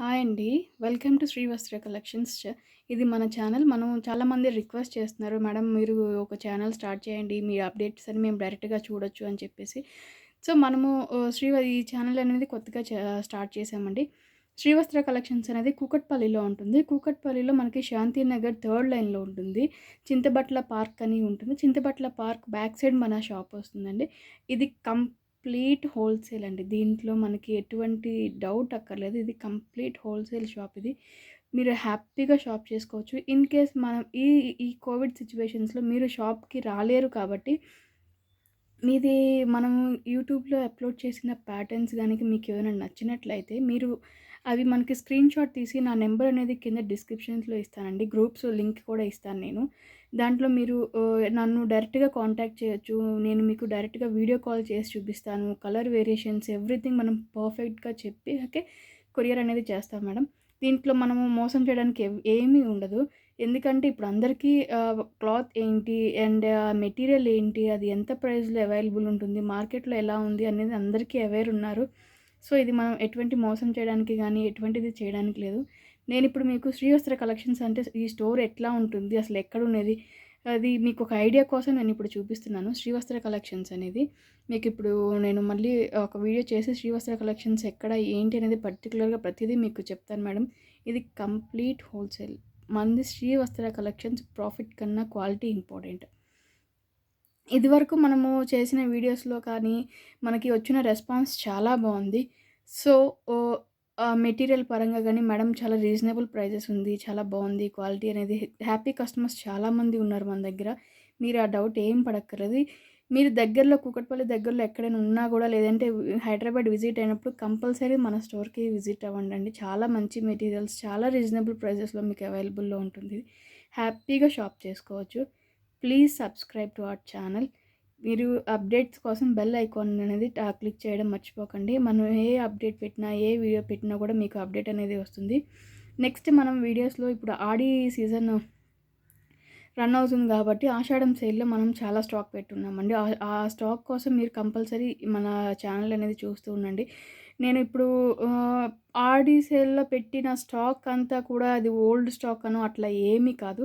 Hi అండి. Welcome to Srivastra collections. ఇది మన ఛానల్. మనం చాలామంది రిక్వెస్ట్ చేస్తున్నారు. మేడం మీరు ఒక ఛానల్ స్టార్ట్ చేయండి. మీ అప్డేట్స్ అని మేము డైరెక్ట్‌గా చూడొచ్చు అని చెప్పేసి. సో, మనము ఈ ఛానల్ అనేది కొత్తగా స్టార్ట్ చేశామండి. శ్రీవస్త్ర కలెక్షన్స్ అనేది కూకట్పల్లిలో ఉంటుంది. కూకట్పల్లిలో మనకి శాంతినగర్ థర్డ్ లైన్‌లో ఉంటుంది. చింతబట్ల పార్క్ అని ఉంటుంది. చింతబట్ల పార్క్ బ్యాక్ సైడ్ మన షాప్ వస్తుందండి. ఇది కంప్లీట్ హోల్‌సేల్ అండి. దీంట్లో మనకి ఎటువంటి డౌట్ అక్కర్లేదు. ఇది కంప్లీట్ హోల్‌సేల్ షాప్ ఇది. మీరు హ్యాపీగా షాప్ చేసుకోవచ్చు. ఇన్ కేస్ మనం ఈ ఈ కోవిడ్ సిట్యుయేషన్స్‌లో మీరు షాప్‌కి రాలేరు కాబట్టి, మీది మనం యూట్యూబ్‌లో అప్‌లోడ్ చేసిన ప్యాటర్న్స్ గనుక మీకేమైనా నచ్చినట్లయితే, మీరు అవి మనకి స్క్రీన్‌షాట్ తీసి నా నంబర్ అనేది కింద డిస్క్రిప్షన్స్‌లో ఇస్తానండి. గ్రూప్స్ లింక్ కూడా ఇస్తాను నేను. దాంట్లో మీరు నన్ను డైరెక్ట్‌గా కాంటాక్ట్ చేయొచ్చు. నేను మీకు డైరెక్ట్‌గా వీడియో కాల్ చేసి చూపిస్తాను. కలర్ వేరియేషన్స్ ఎవ్రీథింగ్ మనం పర్ఫెక్ట్‌గా చెప్పి కొరియర్ అనేది చేస్తాం మేడం. దీంట్లో మనము మోసం చేయడానికి ఏమీ ఉండదు. ఎందుకంటే ఇప్పుడు అందరికీ క్లాత్ ఏంటి అండ్ మెటీరియల్ ఏంటి, అది ఎంత ప్రైస్‌లో అవైలబుల్ ఉంటుంది, మార్కెట్‌లో ఎలా ఉంది అనేది అందరికీ అవేర్ ఉన్నారు. సో, ఇది మనం ఎటువంటి మోసం చేయడానికి గానీ, ఎటువంటిది చేయడానికి లేదు. నేనిప్పుడు మీకు శ్రీవస్త్ర కలెక్షన్స్ అంటే ఈ స్టోర్ ఎట్లా ఉంటుంది, అసలు ఎక్కడున్నది, అది మీకు ఒక ఐడియా కోసం నేనిప్పుడు చూపిస్తున్నాను. శ్రీవస్త్ర కలెక్షన్స్ అనేది మీకిప్పుడు నేను మళ్ళీ ఒక వీడియో చేసి శ్రీవస్త్ర కలెక్షన్స్ ఎక్కడ, ఏంటి అనేది పర్టిక్యులర్‌గా ప్రతీదీ మీకు చెప్తాను మేడం. ఇది కంప్లీట్ హోల్‌సేల్. మనది శ్రీవస్త్ర కలెక్షన్స్ ప్రాఫిట్ కన్నా క్వాలిటీ ఇంపార్టెంట్. ఇదివరకు మనము చేసిన వీడియోస్‌లో కానీ, మనకి వచ్చిన రెస్పాన్స్ చాలా బావుంది. సో, మెటీరియల్ పరంగా గానీ, మేడం చాలా రీజనబుల్ ప్రైజెస్ ఉంది. చాలా బావుంది క్వాలిటీ అనేది. హ్యాపీ కస్టమర్స్ చాలామంది ఉన్నారు మన దగ్గర. మీరు ఆ డౌట్ ఏం పడక్కర్లేదు. మీరు దగ్గరలో కూకట్పల్లి దగ్గరలో ఎక్కడైనా ఉన్నా గూడా, లేదంటే హైదరాబాద్ విజిట్ అయినప్పుడు కంపల్సరీ మన స్టోర్‌కి విజిట్ అవ్వండండి. చాలా మంచి మెటీరియల్స్, చాలా రీజనబుల్ ప్రైజెస్‌లో మీకు అవైలబుల్‌లో ఉంటుంది. హ్యాపీగా షాప్ చేసుకోవచ్చు. Please subscribe to our channel. మీరు అప్డేట్స్ కోసం బెల్ ఐకాన్ అనేది క్లిక్ చేయడం మర్చిపోకండి. మనం ఏ అప్డేట్ పెట్టినా, ఏ వీడియో పెట్టినా కూడా మీకు అప్డేట్ అనేది వస్తుంది. నెక్స్ట్ మనం వీడియోస్‌లో ఇప్పుడు ఆడి సీజన్ రన్ అవుతుంది కాబట్టి, ఆషాఢం సేల్‌లో మనం చాలా స్టాక్ పెట్టున్నామండి. ఆ స్టాక్ కోసం మీరు కంపల్సరీ మన ఛానల్ అనేది చూస్తూ ఉండండి. నేను ఇప్పుడు ఆడి సేల్‌లో పెట్టిన స్టాక్ అంతా కూడా అది ఓల్డ్ స్టాక్ అనో అట్లా ఏమీ కాదు.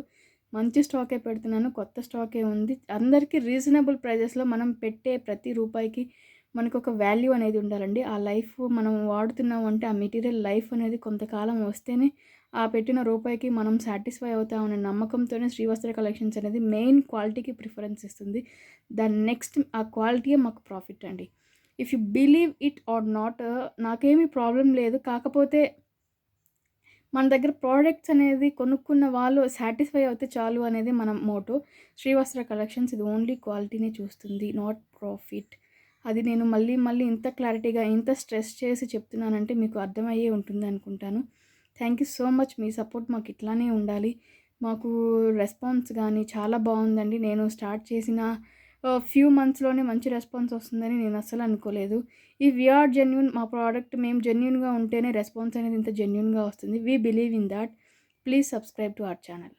మంచి స్టాకే పెడుతున్నాను. కొత్త స్టాకే ఉంది. అందరికీ రీజనబుల్ ప్రైజెస్‌లో మనం పెట్టే ప్రతి రూపాయికి మనకొక వాల్యూ అనేది ఉండాలండి. ఆ లైఫ్ మనం వాడుతున్నాం అంటే, ఆ మెటీరియల్ లైఫ్ అనేది కొంతకాలం వస్తేనే ఆ పెట్టిన రూపాయికి మనం సాటిస్ఫై అవుతామనే నమ్మకంతోనే శ్రీవస్త్ర కలెక్షన్స్ అనేది మెయిన్ క్వాలిటీకి ప్రిఫరెన్స్ ఇస్తుంది. దాని నెక్స్ట్ ఆ క్వాలిటీయే మాకు ప్రాఫిట్ అండి. If you believe it or not, నాకేమీ ప్రాబ్లమ్ లేదు. కాకపోతే మన దగ్గర ప్రోడక్ట్స్ అనేది కొనుక్కున్న వాళ్ళు సాటిస్ఫై అవుతే చాలు అనేది మన మోటో. శ్రీవస్త్ర కలెక్షన్స్ ఇది ఓన్లీ క్వాలిటీనే చూస్తుంది, నాట్ ప్రాఫిట్. అది నేను మళ్ళీ మళ్ళీ ఇంత క్లారిటీగా, ఇంత స్ట్రెస్ చేసి చెప్తున్నానంటే మీకు అర్థమయ్యే ఉంటుంది అనుకుంటాను. Thank you so much. Me support మాకు ఇట్లానే ఉండాలి. మాకు రెస్పాన్స్ గానీ చాలా బావుందండి. నేను స్టార్ట్ చేసిన ఫ్యూ మంత్స్‌లోనే మంచి రెస్పాన్స్ వస్తుందని నేను అస్సలు అనుకోలేదు. ఇఫ్ వి ఆర్ జెన్యూన్, మా ప్రోడక్ట్ మేము జెన్యూన్‌గా ఉంటేనే రెస్పాన్స్ అనేది ఇంత జెన్యూన్‌గా వస్తుంది. We believe in that. Please subscribe to our channel.